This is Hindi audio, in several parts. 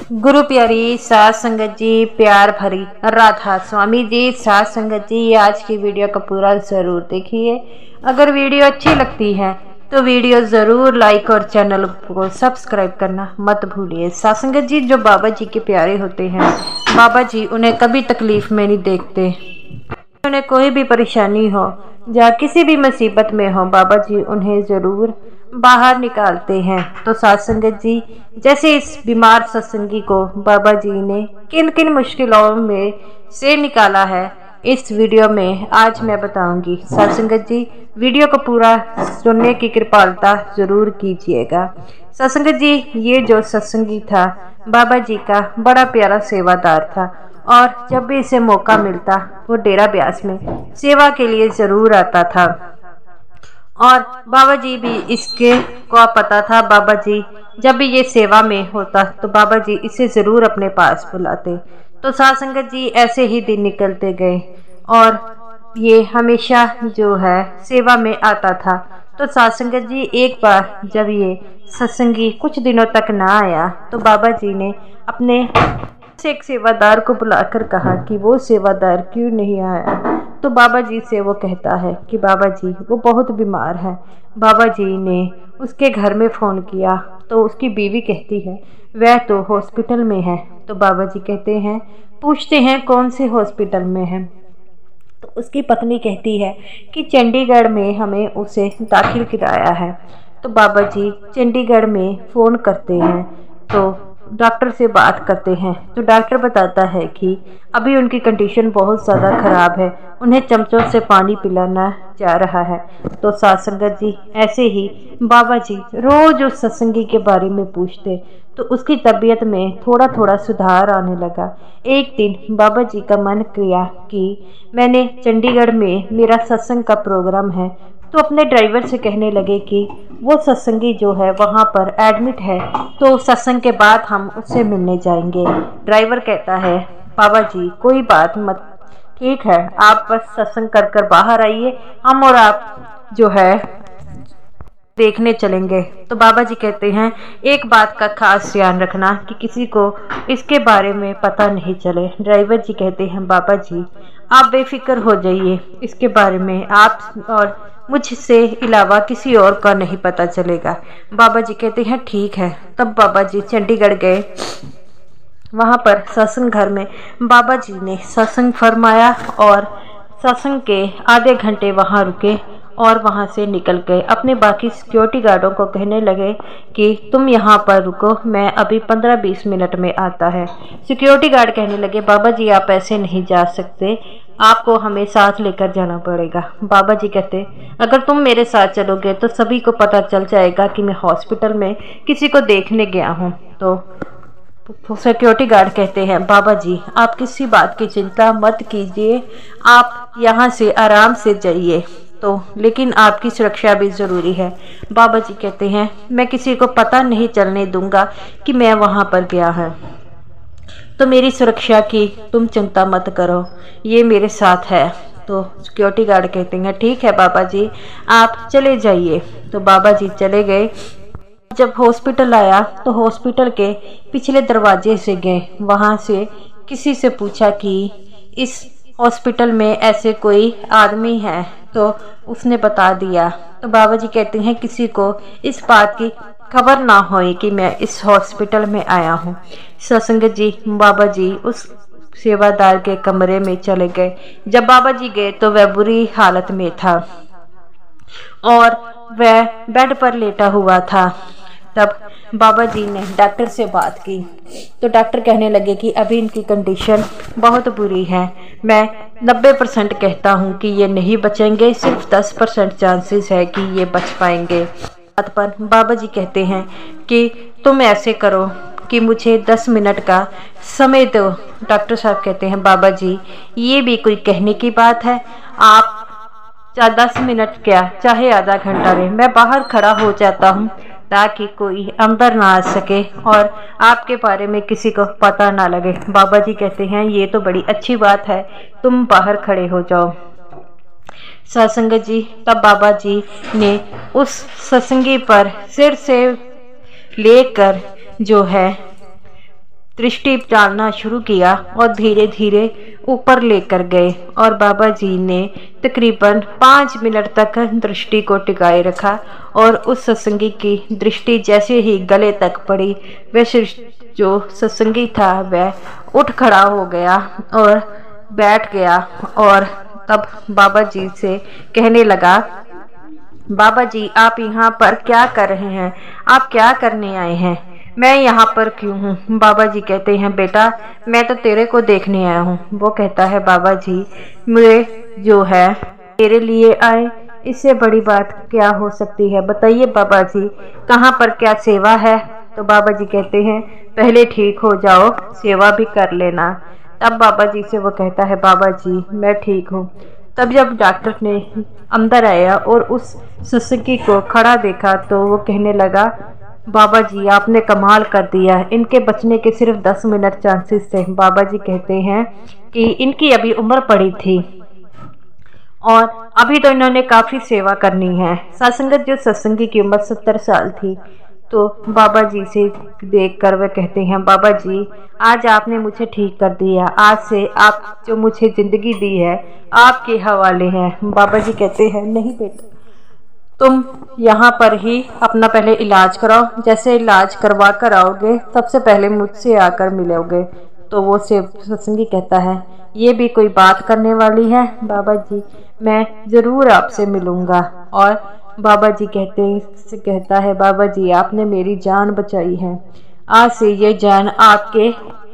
गुरु प्यारी साध संगत जी, प्यार भरी राधा स्वामी जी, साध संगत जी, आज की वीडियो का पूरा जरूर देखिए। अगर वीडियो अच्छी लगती है तो वीडियो ज़रूर लाइक और चैनल को सब्सक्राइब करना मत भूलिए। साध संगत जी, जो बाबा जी के प्यारे होते हैं, बाबा जी उन्हें कभी तकलीफ में नहीं देखते। उन्हें कोई भी परेशानी हो या किसी भी मुसीबत में हो, बाबा जी उन्हें ज़रूर बाहर निकालते हैं। तो साध संगत जी, जैसे इस बीमार सत्संगी को बाबा जी ने किन किन मुश्किलों में से निकाला है, इस वीडियो में आज मैं बताऊंगी। साध संगत जी, वीडियो को पूरा सुनने की कृपालता जरूर कीजिएगा। साध संगत जी, ये जो सत्संगी था बाबा जी का बड़ा प्यारा सेवादार था और जब भी इसे मौका मिलता वो डेरा ब्यास में सेवा के लिए जरूर आता था और बाबा जी भी इसके को पता था। बाबा जी जब भी ये सेवा में होता तो बाबा जी इसे ज़रूर अपने पास बुलाते। तो साध संगत जी, ऐसे ही दिन निकलते गए और ये हमेशा जो है सेवा में आता था। तो साध संगत जी, एक बार जब ये सत्संगी कुछ दिनों तक ना आया तो बाबा जी ने अपने एक सेवादार को बुलाकर कहा कि वो सेवादार क्यों नहीं आया। तो बाबा जी से वो कहता है कि बाबा जी वो बहुत बीमार है। बाबा जी ने उसके घर में फ़ोन किया तो उसकी बीवी कहती है वह तो हॉस्पिटल में है। तो बाबा जी कहते हैं, पूछते हैं कौन से हॉस्पिटल में है। तो उसकी पत्नी कहती है कि चंडीगढ़ में हमें उसे दाखिल कराया है। तो बाबा जी चंडीगढ़ में फ़ोन करते हैं तो डॉक्टर से बात करते हैं। तो डॉक्टर बताता है कि अभी उनकी कंडीशन बहुत ज़्यादा ख़राब है, उन्हें चमचों से पानी पिलाना जा रहा है। तो साध संगत जी, ऐसे ही बाबा जी रोज़ उस सत्संगी के बारे में पूछते तो उसकी तबीयत में थोड़ा थोड़ा सुधार आने लगा। एक दिन बाबा जी का मन किया कि मैंने चंडीगढ़ में मेरा सत्संग का प्रोग्राम है, तो अपने ड्राइवर से कहने लगे कि वो सत्संगी जो है वहाँ पर एडमिट है, तो सत्संग के बाद हम उससे मिलने जाएंगे। ड्राइवर कहता है, बाबा जी कोई बात मत, ठीक है, आप बस सत्संग कर कर बाहर आइए, हम और आप जो है देखने चलेंगे। तो बाबा जी कहते हैं, एक बात का खास ध्यान रखना कि किसी को इसके बारे में पता नहीं चले। ड्राइवर जी कहते हैं, बाबा जी आप बेफिक्र हो जाइए, इसके बारे में आप और मुझसे अलावा किसी और का नहीं पता चलेगा। बाबा जी कहते हैं ठीक है। तब बाबा जी चंडीगढ़ गए। वहाँ पर सत्संग घर में बाबा जी ने सत्संग फरमाया और सत्संग के आधे घंटे वहाँ रुके और वहाँ से निकल गए। अपने बाकी सिक्योरिटी गार्डों को कहने लगे कि तुम यहाँ पर रुको, मैं अभी 15-20 मिनट में आता है। सिक्योरिटी गार्ड कहने लगे, बाबा जी आप ऐसे नहीं जा सकते, आपको हमें साथ लेकर जाना पड़ेगा। बाबा जी कहते, अगर तुम मेरे साथ चलोगे तो सभी को पता चल जाएगा कि मैं हॉस्पिटल में किसी को देखने गया हूँ। तो सिक्योरिटी गार्ड कहते हैं, बाबा जी आप किसी बात की चिंता मत कीजिए, आप यहाँ से आराम से जाइए, तो लेकिन आपकी सुरक्षा भी ज़रूरी है। बाबा जी कहते हैं, मैं किसी को पता नहीं चलने दूंगा कि मैं वहाँ पर गया है, तो मेरी सुरक्षा की तुम चिंता मत करो, ये मेरे साथ है। तो सिक्योरिटी गार्ड कहते हैं, ठीक है बाबा जी आप चले जाइए। तो बाबा जी चले गए। जब हॉस्पिटल आया तो हॉस्पिटल के पिछले दरवाजे से गए, वहाँ से किसी से पूछा कि इस हॉस्पिटल में ऐसे कोई आदमी है, तो उसने बता दिया। तो बाबा जी कहते हैं, किसी को इस बात की खबर ना होए कि मैं इस हॉस्पिटल में आया हूँ। सत्संग जी, बाबा जी उस सेवादार के कमरे में चले गए। जब बाबा जी गए तो वह बुरी हालत में था और वह बेड पर लेटा हुआ था। तब बाबा जी ने डॉक्टर से बात की तो डॉक्टर कहने लगे कि अभी इनकी कंडीशन बहुत बुरी है, मैं 90% कहता हूँ कि ये नहीं बचेंगे, सिर्फ 10% चांसेस है कि ये बच पाएंगे। बात पर बाबा जी कहते हैं कि तुम ऐसे करो कि मुझे 10 मिनट का समय दो। डॉक्टर साहब कहते हैं, बाबा जी ये भी कोई कहने की बात है, आप चाहे 10 मिनट क्या चाहे आधा घंटा रहे, मैं बाहर खड़ा हो जाता हूँ ताकि कोई अंदर ना आ सके और आपके बारे में किसी को पता ना लगे। बाबा जी कहते हैं, ये तो बड़ी अच्छी बात है, तुम बाहर खड़े हो जाओ। सत्संग जी, तब बाबा जी ने उस सत्संगी पर सिर से लेकर जो है दृष्टि डालना शुरू किया और धीरे धीरे ऊपर लेकर गए और बाबा जी ने तकरीबन 5 मिनट तक दृष्टि को टिकाए रखा और उस सत्संगी की दृष्टि जैसे ही गले तक पड़ी, वह जो सत्संगी था वह उठ खड़ा हो गया और बैठ गया और तब बाबा जी से कहने लगा, बाबा जी आप यहाँ पर क्या कर रहे हैं, आप क्या करने आए हैं, मैं यहाँ पर क्यों हूँ। बाबा जी कहते हैं, बेटा मैं तो तेरे को देखने आया हूँ। वो कहता है, बाबा जी मुझे जो है तेरे लिए आए, इससे बड़ी बात क्या हो सकती है, बताइए बाबा जी कहाँ पर क्या सेवा है। तो बाबा जी कहते हैं, पहले ठीक हो जाओ सेवा भी कर लेना। तब बाबा जी से वो कहता है, बाबा जी मैं ठीक हूँ। तब जब डॉक्टर ने अंदर आया और उस सत्संगी को खड़ा देखा तो वो कहने लगा, बाबा जी आपने कमाल कर दिया, इनके बचने के सिर्फ 10 मिनट चांसेस थे। बाबा जी कहते हैं कि इनकी अभी उम्र पड़ी थी और अभी तो इन्होंने काफ़ी सेवा करनी है। सत्संगत जो सत्संगी की उम्र 70 साल थी। तो बाबा जी से देखकर वे कहते हैं, बाबा जी आज आपने मुझे ठीक कर दिया, आज से आप जो मुझे ज़िंदगी दी है आपके हवाले है। बाबा जी कहते हैं, नहीं बेटा तुम यहाँ पर ही अपना पहले इलाज कराओ, जैसे इलाज करवा कर आओगे सबसे पहले मुझसे आकर मिलोगे। तो वो से सत्संगी कहता है, ये भी कोई बात करने वाली है, बाबा जी मैं ज़रूर आपसे मिलूँगा। और बाबा जी कहता है, बाबा जी आपने मेरी जान बचाई है, आज से ये जान आपके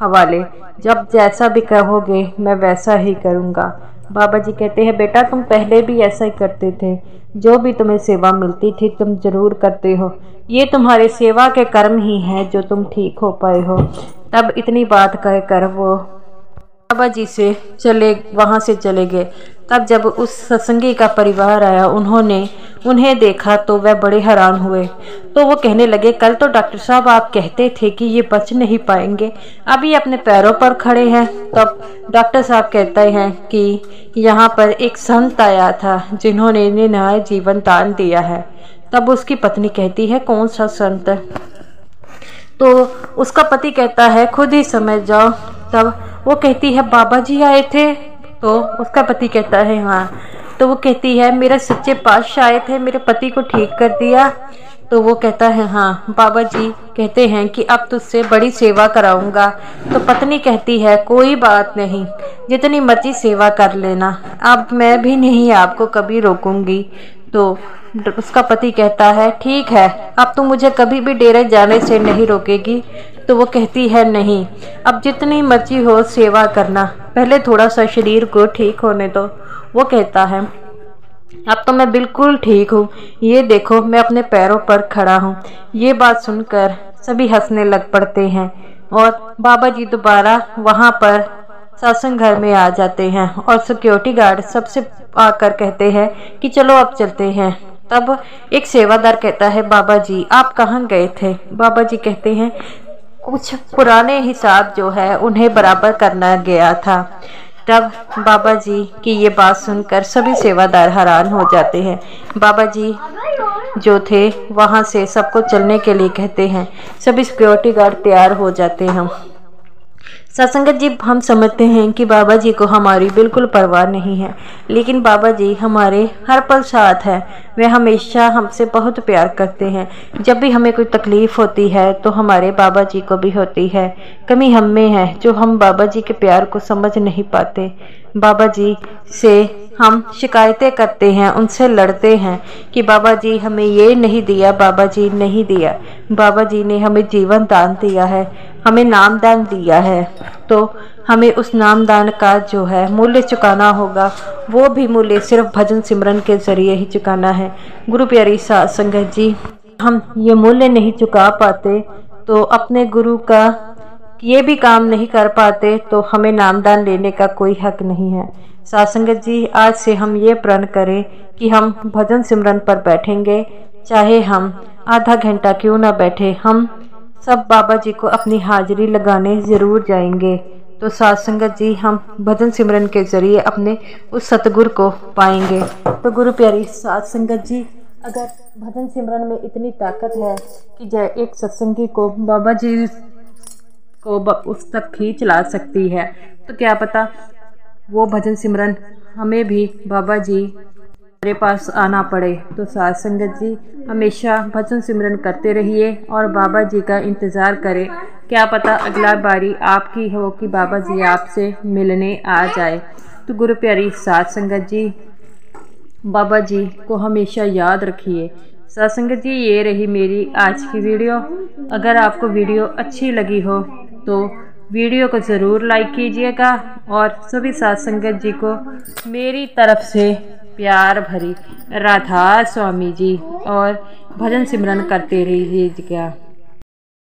हवाले, जब जैसा भी कहोगे मैं वैसा ही करूँगा। बाबा जी कहते हैं, बेटा तुम पहले भी ऐसा ही करते थे, जो भी तुम्हें सेवा मिलती थी तुम जरूर करते हो, ये तुम्हारे सेवा के कर्म ही हैं जो तुम ठीक हो पाए हो। तब इतनी बात कहकर वो बाबा जी से वहाँ से चले गए। तब जब उस सत्संगी का परिवार आया, उन्हें देखा तो वह बड़े हैरान हुए। तो वो कहने लगे, कल तो डॉक्टर साहब आप कहते थे कि ये बच नहीं पाएंगे, अभी अपने पैरों पर खड़े हैं। तब डॉक्टर साहब कहते हैं कि यहाँ पर एक संत आया था जिन्होंने इन्हें नया जीवन दान दिया है। तब उसकी पत्नी कहती है, कौन सा संत? तो उसका पति कहता है, खुद ही समझ जाओ। तब वो कहती है, बाबा जी आए थे? तो उसका पति कहता है, हाँ। तो वो कहती है, मेरे सच्चे पातशाह आए थे, मेरे पति को ठीक कर दिया। तो वो कहता है, हाँ। बाबा जी कहते हैं कि अब तुझसे बड़ी सेवा कराऊंगा। तो पत्नी कहती है, कोई बात नहीं, जितनी मर्जी सेवा कर लेना, अब मैं भी नहीं आपको कभी रोकूंगी। तो उसका पति कहता है, ठीक है, अब तुम मुझे कभी भी डेरे जाने से नहीं रोकेगी। तो वो कहती है, नहीं, अब जितनी मर्जी हो सेवा करना, पहले थोड़ा सा शरीर को ठीक होने दो। वो कहता है, अब तो मैं बिल्कुल ठीक हूँ, ये देखो मैं अपने पैरों पर खड़ा हूँ। ये बात सुनकर सभी हंसने लग पड़ते हैं और बाबा जी दोबारा वहाँ पर सत्संग घर में आ जाते हैं और सिक्योरिटी गार्ड सबसे आकर कहते हैं कि चलो अब चलते हैं। तब एक सेवादार कहता है, बाबा जी आप कहाँ गए थे? बाबा जी कहते हैं, कुछ पुराने हिसाब जो है उन्हें बराबर करना गया था। तब बाबा जी की ये बात सुनकर सभी सेवादार हैरान हो जाते हैं। बाबा जी जो थे वहाँ से सबको चलने के लिए कहते हैं, सभी सिक्योरिटी गार्ड तैयार हो जाते हैं। सत्संगत जी हम समझते हैं कि बाबा जी को हमारी बिल्कुल परवाह नहीं है, लेकिन बाबा जी हमारे हर पल साथ है। वे हमेशा हमसे बहुत प्यार करते हैं। जब भी हमें कोई तकलीफ़ होती है तो हमारे बाबा जी को भी होती है। कमी हम में है जो हम बाबा जी के प्यार को समझ नहीं पाते। बाबा जी से हम शिकायतें करते हैं, उनसे लड़ते हैं कि बाबा जी हमें ये नहीं दिया, बाबा जी नहीं दिया। बाबा जी ने हमें जीवन दान दिया है, हमें नाम दान दिया है, तो हमें उस नाम दान का जो है मूल्य चुकाना होगा। वो भी मूल्य सिर्फ भजन सिमरन के ज़रिए ही चुकाना है। गुरु प्यारी साध संगत जी, हम ये मूल्य नहीं चुका पाते तो अपने गुरु का ये भी काम नहीं कर पाते, तो हमें नामदान लेने का कोई हक नहीं है। साध संगत जी, आज से हम ये प्रण करें कि हम भजन सिमरन पर बैठेंगे, चाहे हम आधा घंटा क्यों ना बैठे, हम सब बाबा जी को अपनी हाजिरी लगाने ज़रूर जाएंगे। तो साध संगत जी, हम भजन सिमरन के ज़रिए अपने उस सतगुरु को पाएंगे। तो गुरु प्यारी साध संगत जी, अगर भजन सिमरन में इतनी ताकत है कि एक सत्संगी को बाबा जी को उस तक खींच ला सकती है। तो क्या पता वो भजन सिमरन हमें भी बाबा जी हमारे पास आना पड़े। तो साध संगत जी हमेशा भजन सिमरन करते रहिए और बाबा जी का इंतज़ार करें। क्या पता अगला बारी आपकी हो कि बाबा जी आपसे मिलने आ जाए। तो गुरु प्यारी साध संगत जी बाबा जी को हमेशा याद रखिए। साध संगत जी ये रही मेरी आज की वीडियो। अगर आपको वीडियो अच्छी लगी हो तो वीडियो को ज़रूर लाइक कीजिएगा और सभी साध संगत जी को मेरी तरफ से प्यार भरी राधा स्वामी जी और भजन सिमरन करते रहिएगा।